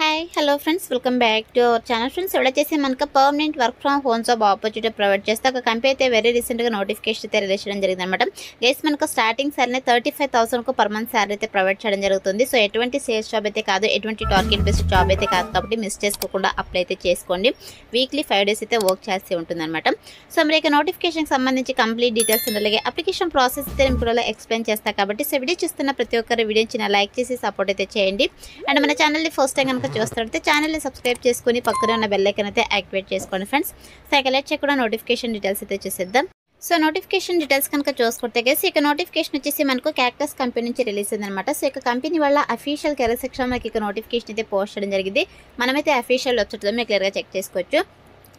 Hi hello friends, welcome back to our channel. Friends, వచ్చేసి మనకు permanent work from home job opportunity provide చేస్తే ఒక company అయితే very రీసెంట్గా నోటిఫికేషన్ అయితే రిలీజ్ చేయడం జరిగింది అనమాట. గైస్, మనకు starting salary 35,000 per month salary అయితే ప్రొవైడ్ చేయడం జరుగుతుంది. సో ఎటువంటి సేల్స్ జాబ్ అయితే కాదు, ఎటువంటి టార్గెట్ బేస్డ్ జాబ్ అయితే కాదు, కాబట్టి మిస్ చేసుకోకుండా అప్లై అయితే చేసుకోండి. వీక్లీ 5 days అయితే వర్క్ చేయాల్సి ఉంటుంది అనమాట. సో మరి ఇక నోటిఫికేషన్కి సంబంధించి కంప్లీట్ డీటెయిల్స్ అలాగే అప్లికేషన్ ప్రాసెస్ అయితే నేను కూడా ఎక్స్ప్లెయిన్ చేస్తాను. కాబట్టి సో వీడియో చూస్తున్న ప్రతి ఒక్కరు వీడియో చిన్న లైక్ చేసి సపోర్ట్ అయితే చేయండి. అండ్ మన ఛానల్ని ఫస్ట్ టైం కనుక చూస్తున్నట్లయితే ఛానల్ని సబ్స్క్రైబ్ చేసుకుని పక్కన ఉన్న బెల్ ఐకాన్ అయితే యాక్టివేట్ చేసుకోండి ఫ్రెండ్స్. సో లెట్స్ చెక్ కూడా నోటిఫికేషన్ డీటెయిల్స్ అయితే చూసేద్దాం. సో నోటిఫికేషన్ డీటెయిల్స్ కనుక చూసుకుంటే గైస్, ఇక నోటిఫికేషన్ వచ్చేసి మనకు క్యాక్టస్ కంపెనీ నుంచి రిలీజ్ అయిందనమాట. సో ఇక కంపెనీ వల్ల అఫీషియల్ కెరీర్ సెక్షన్ మనకి ఇక నోటిఫికేషన్ అయితే పోస్ట్ చేయడం జరిగింది. మనమైతే అఫీషియల్ వెబ్సైట్లో మీరు క్లియర్గా చెక్ చేసుకోవచ్చు.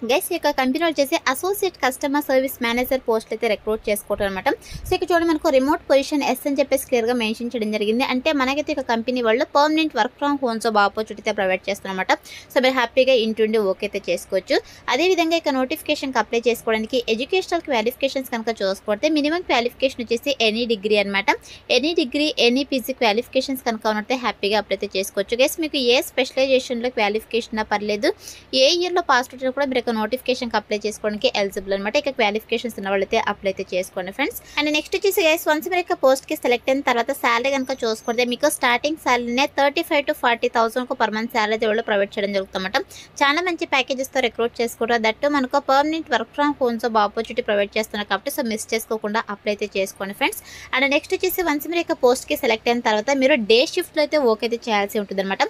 గైస్, ఈ యొక్క కంపెనీ వచ్చేసి associate customer service manager post అయితే రిక్రూట్ చేసుకోవడం అనమాట. సో ఇక్కడ చూడండి, మనకు రిమోట్ పొజిషన్ ఎస్ అని చెప్పేసి క్లియర్గా మెన్షన్ చేయడం జరిగింది. అంటే మనకైతే ఇక కంపెనీ వాళ్ళు permanent work from home job opportunity provide చేస్తారనమాట. సో మీరు హ్యాపీగా ఇంటుండి ఓకే అయితే చేసుకోవచ్చు. అదేవిధంగా ఇక నోటిఫికేషన్కి అప్లై చేసుకోవడానికి ఎడ్యుకేషనల్ క్వాలిఫికేషన్స్ కనుక చూసుకుంటే మినిమం క్వాలిఫికేషన్ వచ్చేసి ఎనీ డిగ్రీ అనమాట. Any degree any PG qualifications కనుక ఉన్నట్టే హ్యాపీగా అప్లై అయితే చేసుకోవచ్చు. గైస్, మీకు ఏ స్పెషలైజేషన్లో క్వాలిఫికేషన్ పర్లేదు, ఏ ఇయర్లో పాస్ అవుట్ కూడా మీరు నోటిఫికేషన్ అప్లై చేసుకోవడానికి ఎలిజిబుల్ అనమాట. ఇక క్వాలిఫికేషన్స్ ఉన్న వాళ్ళైతే అప్లై అయితే చేసుకోండి ఫ్రెండ్స్. అండ్ నెక్స్ట్ వచ్చేసి గైస్, వన్స్ మీరు పోస్ట్ కి సెలెక్ట్ అయిన తర్వాత సాలరీ కనుక చూసుకుంటే మీకు స్టార్టింగ్ సాలరీనే 35,000 to 40,000 పర్ మంత్ సాలరీ వాళ్ళు ప్రొవైడ్ చేయడం జరుగుతుందన్నమాట. చాలా మంచి ప్యాకేజెస్ తో రిక్రూట్ చేసుకుంటారు. దట్టు మనకు permanent work from home job opportunity provide చేస్తున్నారు కాబట్టి సో మిస్ చేసుకోకుండా అప్లై అయితే చేసుకోండి ఫ్రెండ్స్. అండ్ నెక్స్ట్ వచ్చేసి వన్స్ మీరు పోస్ట్ కి సెలెక్ట్ అయిన తర్వాత మీరు డే షిఫ్ట్ లో అయితే వర్క్ అయితే చేయాల్సి ఉంటుంది అనమాట.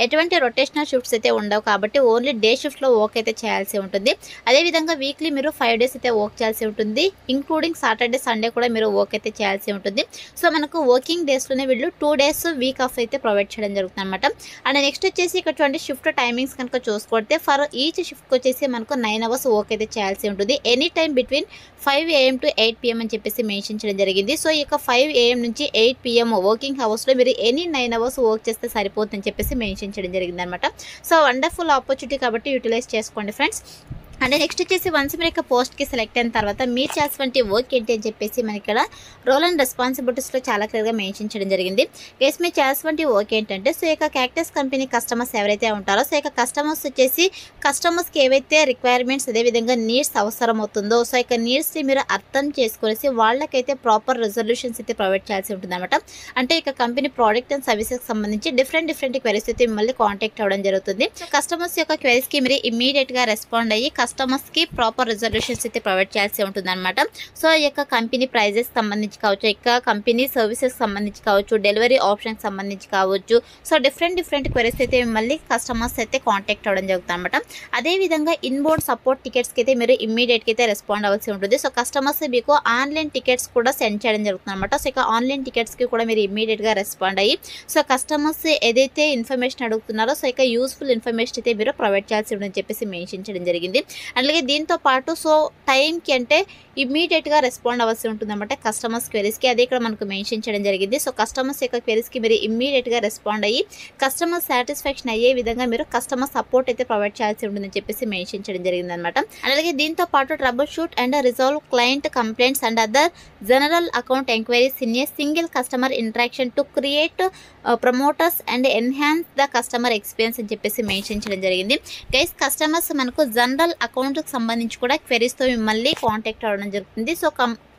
ఎటువంటి రొటేషనల్ షిఫ్ట్స్ అయితే ఉండవు కాబట్టి ఓన్లీ డే షిఫ్ట్ లో వర్క్ అయితే చేయాల్సి ఉంటుంది. అదేవిధంగా వీక్లీ మీరు 5 days అయితే వర్క్ చేయాల్సి ఉంటుంది. ఇంక్లూడింగ్ సాటర్డే సండే కూడా మీరు వర్క్ అయితే చేయాల్సి ఉంటుంది. సో మనకు వర్కింగ్ డేస్లోనే వీళ్ళు 2 days వీక్ ఆఫ్ అయితే ప్రొవైడ్ చేయడం జరుగుతుంది అనమాట. అండ్ నెక్స్ట్ వచ్చేసి ఇక్కడ చూడండి, షిఫ్ట్ టైమింగ్స్ కనుక చూసుకుంటే ఫర్ ఈచ్ షిఫ్ట్కి వచ్చేసి మనకు 9 hours వర్క్ అయితే చేయాల్సి ఉంటుంది. Any time between 5 AM to 8 PM అని చెప్పేసి మెన్షన్ చేయడం జరిగింది. సో ఇక 5 AM నుంచి 8 PM వర్కింగ్ అవర్స్లో మీరు ఎనీ 9 hours వర్క్ చేస్తే సరిపోతుందని చెప్పేసి మెన్షన్ చేయడం జరిగింది అనమాట. సో వండర్ఫుల్ ఆపర్చునిటీ కాబట్టి యూటిలైజ్ చేసుకోండి ఫ్రెండ్స్. అంటే నెక్స్ట్ వచ్చేసి వన్స్ మీరు పోస్ట్కి సెలెక్ట్ అయిన తర్వాత మీరు చేసినటువంటి వర్క్ ఏంటి అని చెప్పేసి మనకి ఇక్కడ రోల్ అండ్ రెస్పాన్సిబిలిటీస్లో చాలా క్లియర్గా మెన్షన్ చేయడం జరిగింది. గైస్, మీరు చేసినటువంటి వర్క్ ఏంటంటే సో ఇక క్యాక్టస్ కంపెనీ కస్టమర్స్ ఎవరైతే ఉంటారో సో ఇక కస్టమర్స్ వచ్చేసి కస్టమర్స్కి ఏవైతే రిక్వైర్మెంట్స్ అదేవిధంగా నీడ్స్ అవసరం అవుతుందో సో ఇక నీడ్స్ని మీరు అర్థం చేసుకునేసి వాళ్ళకైతే ప్రాపర్ రెజల్యూషన్స్ అయితే ప్రొవైడ్ చేయాల్సి ఉంటుంది అనమాట. అంటే ఇక కంపెనీ ప్రోడక్ట్ అండ్ సర్వీసెస్కి సంబంధించి డిఫరెంట్ క్వైరీస్ అయితే మిమ్మల్ని కాంటాక్ట్ అవ్వడం జరుగుతుంది. కస్టమర్స్ యొక్క క్వైరీస్కి మీరు ఇమీడియట్గా రెస్పాండ్ అయ్యి కస్టమర్స్కి ప్రాపర్ రిజల్యూషన్స్ అయితే ప్రొవైడ్ చేయాల్సి ఉంటుంది అనమాట. సో ఈ యొక్క కంపెనీ ప్రైజెస్ సంబంధించి కావచ్చు, ఇక కంపెనీ సర్వీసెస్ సంబంధించి కావచ్చు, డెలివరీ ఆప్షన్కి సంబంధించి కావచ్చు, సో డిఫరెంట్ క్వైరీస్ అయితే మిమ్మల్ని కస్టమర్స్ అయితే కాంటాక్ట్ అవ్వడం జరుగుతుంది అనమాట. అదేవిధంగా ఇన్బోర్డ్ సపోర్ట్ టికెట్స్కి అయితే మీరు ఇమ్మీడియట్గా అయితే రెస్పాండ్ అవ్వాల్సి ఉంటుంది. సో కస్టమర్స్ మీకు ఆన్లైన్ టికెట్స్ కూడా సెండ్ చేయడం జరుగుతుంది అనమాట. సో ఇక ఆన్లైన్ టికెట్స్కి కూడా మీరు ఇమ్మీడియట్గా రెస్పాండ్ అయ్యి సో కస్టమర్స్ ఏదైతే ఇన్ఫర్మేషన్ అడుగుతున్నారో సో ఇక యూస్ఫుల్ ఇన్ఫర్మేషన్ అయితే మీరు ప్రొవైడ్ చేయాల్సి ఉంటుందని చెప్పేసి మెన్షన్ చేయడం జరిగింది. అలాగే దీంతో పాటు సో టైంకి అంటే ఇమ్మీడియట్గా రెస్పాండ్ అవ్వాల్సి ఉంటుంది అనమాట కస్టమర్స్ క్వెరీస్కి. అదే ఇక్కడ మనకు మెన్షన్ చేయడం జరిగింది. సో కస్టమర్స్ యొక్క క్వెరీస్కి మీరు ఇమ్మీడియట్గా రెస్పాండ్ అయ్యి కస్టమర్ సాటిస్ఫాక్షన్ అయ్యే విధంగా మీరు కస్టమర్ సపోర్ట్ అయితే ప్రొవైడ్ చేయాల్సి ఉంటుందని చెప్పేసి మెన్షన్ చేయడం జరిగింది అనమాట. అలాగే దీంతో పాటు trouble shoot and resolve client complaints and other general account enquiries in a single customer interaction to create promoters and enhance the customer experience అని చెప్పేసి మెన్షన్ చేయడం జరిగింది. గైస్, కస్టమర్స్ మనకు జనరల్ అకౌంట్కి సంబంధించి కూడా క్వెరీస్తో మిమ్మల్ని కాంటాక్ట్ అవ్వడం జరుగుతుంది. సో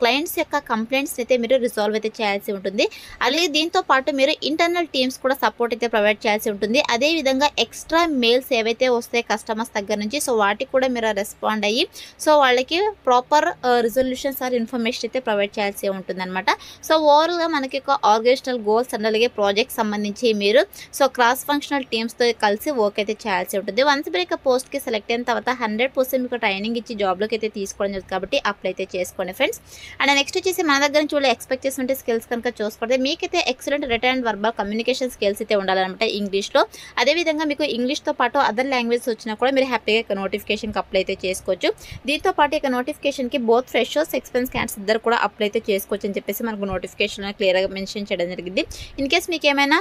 క్లయింట్స్ యొక్క కంప్లైంట్స్ అయితే మీరు రిజాల్వ్ అయితే చేయాల్సి ఉంటుంది. అలాగే దీంతో పాటు మీరు ఇంటర్నల్ టీమ్స్ కూడా సపోర్ట్ అయితే ప్రొవైడ్ చేయాల్సి ఉంటుంది. అదేవిధంగా ఎక్స్ట్రా మెయిల్స్ ఏవైతే వస్తాయి కస్టమర్స్ దగ్గర నుంచి సో వాటికి కూడా మీరు రెస్పాండ్ అయ్యి సో వాళ్ళకి ప్రాపర్ రిజల్యూషన్స్ ఆర్ ఇన్ఫర్మేషన్ అయితే ప్రొవైడ్ చేయాల్సి ఉంటుంది అనమాట. సో ఓవరాల్గా మనకి ఒక ఆర్గనైజేషనల్ గోల్స్ అండ్ అలాగే ప్రాజెక్ట్ సంబంధించి మీరు సో క్రాస్ ఫంక్షనల్ టీమ్స్తో కలిసి వర్క్ అయితే చేయాల్సి ఉంటుంది. వన్స్ మీరు పోస్ట్కి సెలెక్ట్ అయిన తర్వాత 100% మీకు ట్రైనింగ్ ఇచ్చి జాబ్లోకి అయితే తీసుకోవడం జరుగుతుంది కాబట్టి అప్లై అయితే చేసుకోండి ఫ్రెండ్స్. అండ్ నెక్స్ట్ వచ్చేసి మన దగ్గర నుంచి వాళ్ళు ఎక్స్పెక్ట్ చేస్తుంటే స్కిల్స్ కనుక చూసుకుంటే మీకైతే excellent return and verbal communication skills అయితే ఉండాలన్నమాట ఇంగ్లీష్లో. అదేవిధంగా మీకు ఇంగ్లీష్తో పాటు అదర్ లాంగ్వేజెస్ వచ్చినా కూడా మీరు హ్యాపీగా ఇక నోటిఫికేషన్కి అప్లై అయితే చేసుకోవచ్చు. దీంతో పాటు ఇక నోటిఫికేషన్కి బోత్ ఫ్రెషర్స్ ఎక్స్పీరియన్స్ క్యాండిడేట్స్ ఇద్దరు కూడా అప్లై అయితే చేసుకోవచ్చు అని చెప్పేసి మనకు నోటిఫికేషన్లో క్లియర్గా మెన్షన్ చేయడం జరిగింది. ఇన్ కేస్ మీకు ఏమైనా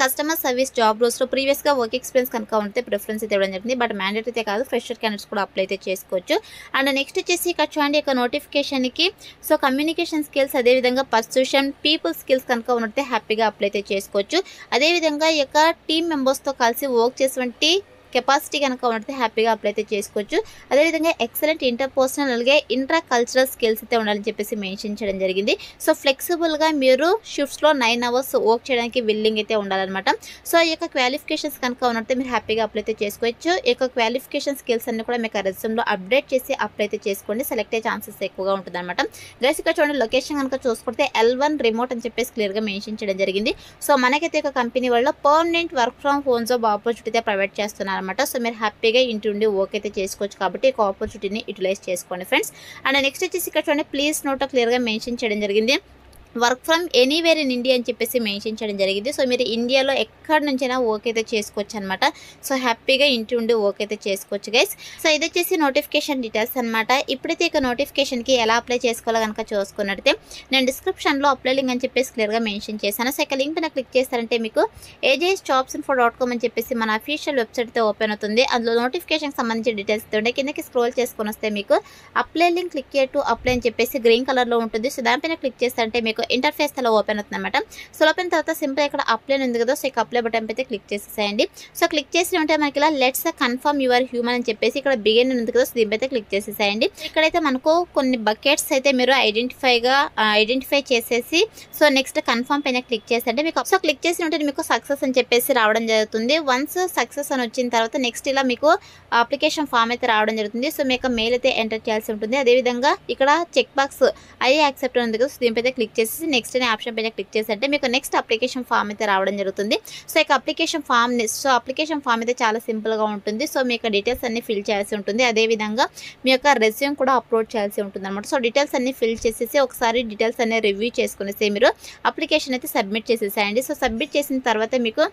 కస్టమర్ సర్వీస్ జాబ్ రోస్లో ప్రీవియస్గా వర్క్ ఎక్స్పీరియన్స్ కనుక ఉంటే ప్రిఫరెన్స్ అయితే ఇవ్వడం జరిగింది. బట్ మ్యాండేట్ అయితే కాదు, ఫ్రెషర్ క్యాండిడేట్స్ కూడా అప్లై అయితే చేసుకోవచ్చు. అండ్ నెక్స్ట్ వచ్చేసి ఇక్కడ చూడండి యొక్క నోటిఫికేషన్కి సో కమ్యూనికేషన్ స్కిల్స్ అదేవిధంగా పర్సూషన్ పీపుల్ స్కిల్స్ కనుక ఉన్నట్టే హ్యాపీగా అప్లై అయితే చేసుకోవచ్చు. అదేవిధంగా ఈ యొక్క టీమ్ మెంబర్స్తో కలిసి వర్క్ చేసేటువంటి కెపాసిటీ కనుక ఉన్నట్టు హ్యాపీగా అప్లై అయితే చేసుకోవచ్చు. అదేవిధంగా ఎక్సలెంట్ ఇంటర్పర్సనల్ అలాగే ఇంట్రా కల్చరల్ స్కిల్స్ అయితే ఉండాలని చెప్పేసి మెన్షన్ చేయడం జరిగింది. సో ఫ్లెక్సిబుల్గా మీరు షిఫ్ట్స్లో 9 hours వర్క్ చేయడానికి విల్లింగ్ అయితే ఉండాలన్నమాట. సో ఈ యొక్క క్వాలిఫికేషన్స్ కనుక ఉన్నట్టు మీరు హ్యాపీగా అప్లై అయితే చేసుకోవచ్చు. ఈ యొక్క క్వాలిఫికేషన్ స్కిల్స్ అన్ని కూడా మీకు రెజ్యూమ్లో అప్డేట్ చేసి అప్లై అయితే చేసుకోండి. సెలెక్ట్ అయ్యే ఛాన్సెస్ ఎక్కువగా ఉంటుంది అనమాట. గైస్ ఇక్కడ చూడండి లొకేషన్ కనుక చూసుకుంటే L1 రిమోట్ అని చెప్పేసి క్లియర్గా మెన్షన్ చేయడం జరిగింది. సో మనకైతే ఒక కంపెనీ వల్ల permanent work from home job opportunity అయితే ప్రొవైడ్ చేస్తున్నారు అనమాట. సో మీరు హ్యాపీగా ఇంటి ఉండి వర్క్ అయితే చేసుకోవచ్చు కాబట్టి ఒక ఆపర్చునిటీని యూటిలైజ్ చేసుకోండి ఫ్రెండ్స్. అండ్ నెక్స్ట్ వచ్చేసి ఇక్కడ చూడండి ప్లీజ్ నోట్ క్లియర్గా మెన్షన్ చేయడం జరిగింది. Work from anywhere in India అని చెప్పేసి మెన్షన్ చేయడం జరిగింది. సో మీరు ఇండియాలో ఎక్కడి నుంచైనా వర్క్ అయితే చేసుకోవచ్చు అనమాట. సో హ్యాపీగా ఇంటి ఉండి వర్క్ అయితే చేసుకోవచ్చు గైస్. సో ఇది వచ్చేసి నోటిఫికేషన్ డీటెయిల్స్ అనమాట. ఇప్పుడైతే ఇక నోటిఫికేషన్కి ఎలా అప్లై చేసుకోవాలో కనుక చూసుకున్నట్టయితే నేను డిస్క్రిప్షన్లో అప్లై లింక్ అని చెప్పేసి క్లియర్గా మెన్షన్ చేశాను. సో ఇక లింక్ పైన క్లిక్ చేస్తారంటే మీకు AJSjobsinfo.com అని చెప్పేసి మన అఫీషియల్ వెబ్సైట్ అయితే ఓపెన్ అవుతుంది. అందులో నోటిఫికేషన్కి సంబంధించిన డీటెయిల్స్ ఉంటే కిందకి స్క్రోల్ చేసుకొని వస్తే మీకు apply link click to apply అని చెప్పేసి గ్రీన్ కలర్లో ఉంటుంది. సో దానిపైన క్లిక్ చేస్తారంటే మీకు ఇంటర్ఫేస్ అలా ఓపెన్ అవుతుంది అనమాట. సో ఓపెన్ తర్వాత సింపుల్ ఇక్కడ అప్లై ఉంది కదా, సో ఇక అప్లై బటన్ అయితే క్లిక్ చేసేసేయండి. సో క్లిక్ చేసి ఉంటే మనకి ఇలా లెట్స్ కన్ఫర్మ్ యువర్ హ్యూమన్ అని చెప్పేసి ఇక్కడ బిగిన్ ఉంది కదా, సో దీనిపైతే క్లిక్ చేసేసేయండి. ఇక్కడైతే మనకు కొన్ని బకెట్స్ అయితే మీరు ఐడెంటిఫై చేసేసి సో నెక్స్ట్ కన్ఫర్మ్ పైన క్లిక్ చేస్తే మీకు సో క్లిక్ చేసి ఉంటే మీకు సక్సెస్ అని చెప్పేసి రావడం జరుగుతుంది. వన్స్ సక్సెస్ అని వచ్చిన తర్వాత నెక్స్ట్ ఇలా మీకు అప్లికేషన్ ఫామ్ అయితే రావడం జరుగుతుంది. సో మీకు మెయిల్ అయితే ఎంటర్ చేయాల్సి ఉంటుంది. అదేవిధంగా ఇక్కడ చెక్ బాక్స్ ఐ యాక్సెప్ట్ ఉంది కదా, సో దీనిపైతే క్లిక్ చేసి నెక్స్ట్ అనే ఆప్షన్ పైన క్లిక్ చేస్తే మీకు నెక్స్ట్ అప్లికేషన్ ఫామ్ అయితే రావడం జరుగుతుంది. సో ఇక అప్లికేషన్ ఫామ్ అయితే చాలా సింపుల్గా ఉంటుంది. సో మీకు డీటెయిల్స్ అన్ని ఫిల్ చేయాల్సి ఉంటుంది. అదేవిధంగా మీ యొక్క రెజ్యూమ్ కూడా అప్లోడ్ చేయాల్సి ఉంటుంది అనమాట. సో డీటెయిల్స్ అన్ని ఫిల్ చేసేసి ఒకసారి డీటెయిల్స్ అన్ని రివ్యూ చేసుకునేసి మీరు అప్లికేషన్ అయితే సబ్మిట్ చేసేసేయండి. సో సబ్మిట్ చేసిన తర్వాత మీకు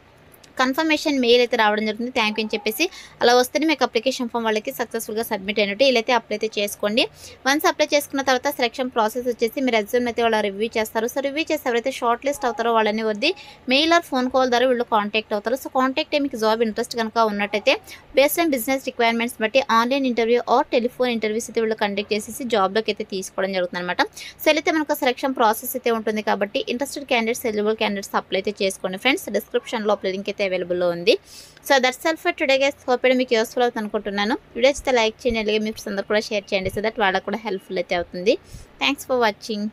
కన్ఫర్మేషన్ మెయిల్ అయితే రావడం జరుగుతుంది. థ్యాంక్ యూ అని చెప్పేసి అలా వస్తేనే మీకు అప్లికేషన్ ఫామ్ వాళ్ళకి సక్సెస్ఫుల్గా సబ్మిట్ అయినట్టు ఇలా అయితే అప్లై అయితే చేసుకోండి. వన్స్ అప్లై చేసుకున్న తర్వాత సెలక్షన్ ప్రాసెస్ వచ్చేసి మీరు రెజ్యూమ్ అయితే వాళ్ళు రివ్యూ చేస్తారు. సో రివ్యూ చేసి ఎవరైతే షార్ట్ లిస్ట్ అవుతారో వాళ్ళని వద్ది మెయిల్ ఆర్ ఫోన్ కాల్ ద్వారా వీళ్ళు కాంటాక్ట్ అవుతారు. సో కాంటాక్ట్ మీకు జాబ్ ఇంట్రెస్ట్ కనుక ఉన్నట్టయితే బేస్డ్ ఆన్ బిజినెస్ రిక్వైర్మెంట్స్ బట్టి online interview or telephone interviews అయితే వీళ్ళు కండక్ట్ చేసేసి జాబ్లోకి అయితే తీసుకోవడం జరుగుతుంది అనమాట. సో అయితే మనకు సెలక్షన్ ప్రాసెస్ అయితే ఉంటుంది కాబట్టి interested candidates eligible candidates apply అయితే చేసుకోండి ఫ్రెండ్స్. డిస్క్రిప్షన్లో అప్లై లింక్ అయితే అవైలబుల్ ఉంది. So that's all for today guys. Hope మీకు యూస్ఫుల్ అవుతుంది అనుకుంటున్నాను. వీడియో అయితే లైక్ చేయండి, అలాగే మీ ఫ్రెండ్స్ అందరూ కూడా షేర్ చేయండి. సో దట్ వాళ్ళకు కూడా హెల్ప్ఫుల్ అయితే అవుతుంది. Thanks for watching.